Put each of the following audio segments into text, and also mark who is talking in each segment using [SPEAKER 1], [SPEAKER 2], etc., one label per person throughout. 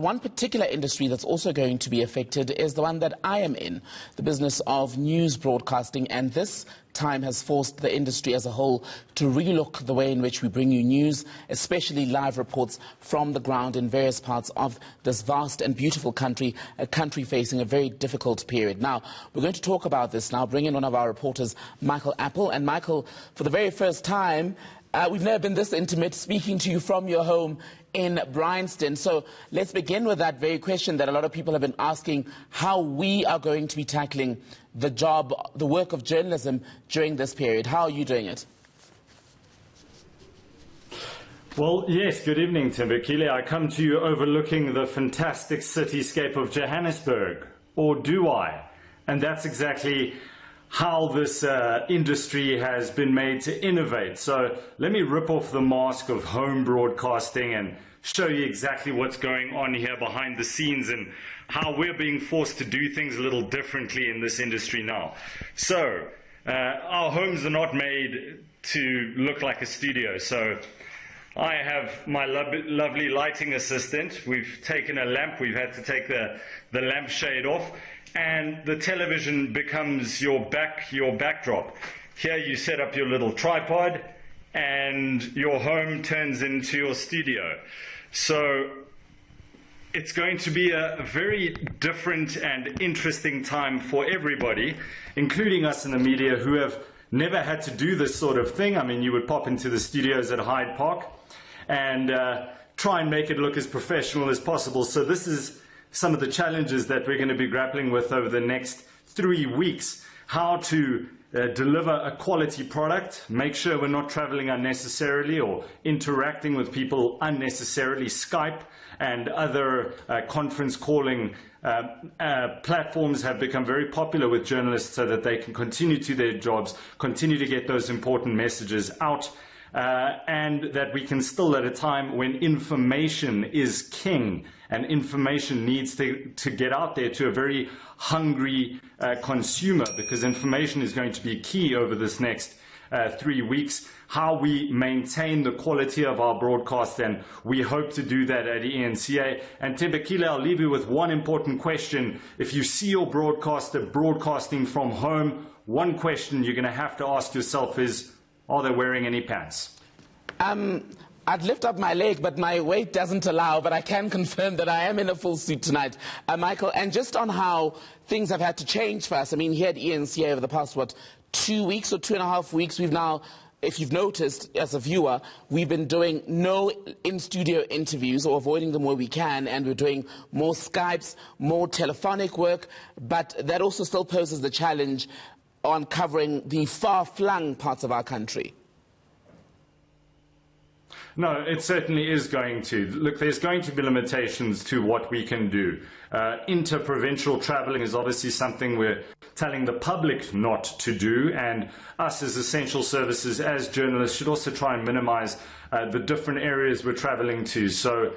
[SPEAKER 1] One particular industry that's also going to be affected is the one that I am in, the business of news broadcasting, and this time has forced the industry as a whole to relook the way in which we bring you news, especially live reports from the ground in various parts of this vast and beautiful country, a country facing a very difficult period. Now, we're going to talk about this now, bring in one of our reporters, Michael Appel. And Michael, for the very first time, we've never been this intimate, speaking to you from your home in Bryanston. So let's begin with that very question that a lot of people have been asking, how we are going to be tackling the work of journalism during this period. How are you doing it?
[SPEAKER 2] Well, yes, good evening, Timbukile. I come to you overlooking the fantastic cityscape of Johannesburg, or do I? And that's exactly how this industry has been made to innovate. So let me rip off the mask of home broadcasting and show you exactly what's going on here behind the scenes and how we're being forced to do things a little differently in this industry now. So our homes are not made to look like a studio. So I have my lovely lighting assistant. We've taken a lamp. We've had to take the lampshade off, and the television becomes your backdrop. Here you set up your little tripod, and your home turns into your studio. So it's going to be a very different and interesting time for everybody, including us in the media who have never had to do this sort of thing. I mean, you would pop into the studios at Hyde Park and try and make it look as professional as possible. So this is some of the challenges that we're going to be grappling with over the next 3 weeks. How to deliver a quality product, make sure we're not traveling unnecessarily or interacting with people unnecessarily. Skype and other conference calling platforms have become very popular with journalists so that they can continue to their jobs, continue to get those important messages out, and that we can still, at a time when information is king and information needs to get out there to a very hungry consumer, because information is going to be key over this next 3 weeks, how we maintain the quality of our broadcast, and we hope to do that at ENCA. And Timbukile, I'll leave you with one important question. If you see your broadcaster broadcasting from home, one question you're going to have to ask yourself is, are they wearing any pants?
[SPEAKER 1] I'd lift up my leg, but my weight doesn't allow, but I can confirm that I am in a full suit tonight. Michael, and just on how things have had to change for us, I mean, here at ENCA over the past, 2 weeks or 2.5 weeks, we've now, if you've noticed as a viewer, we've been doing no in-studio interviews or avoiding them where we can, and we're doing more Skypes, more telephonic work, but that also still poses the challenge on covering the far-flung parts of our country.
[SPEAKER 2] No, it certainly is going to. Look, there's going to be limitations to what we can do. Inter-provincial travelling is obviously something we're telling the public not to do, and us as essential services, as journalists, should also try and minimize the different areas we're travelling to. So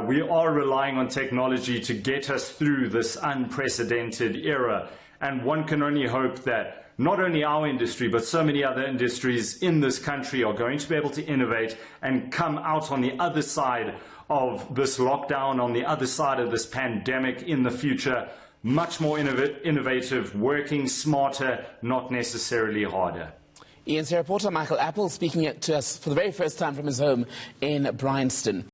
[SPEAKER 2] we are relying on technology to get us through this unprecedented era, and one can only hope that not only our industry, but so many other industries in this country are going to be able to innovate and come out on the other side of this lockdown, on the other side of this pandemic in the future, much more innovative, working smarter, not necessarily harder.
[SPEAKER 1] ENCA reporter Michael Appel speaking to us for the very first time from his home in Bryanston.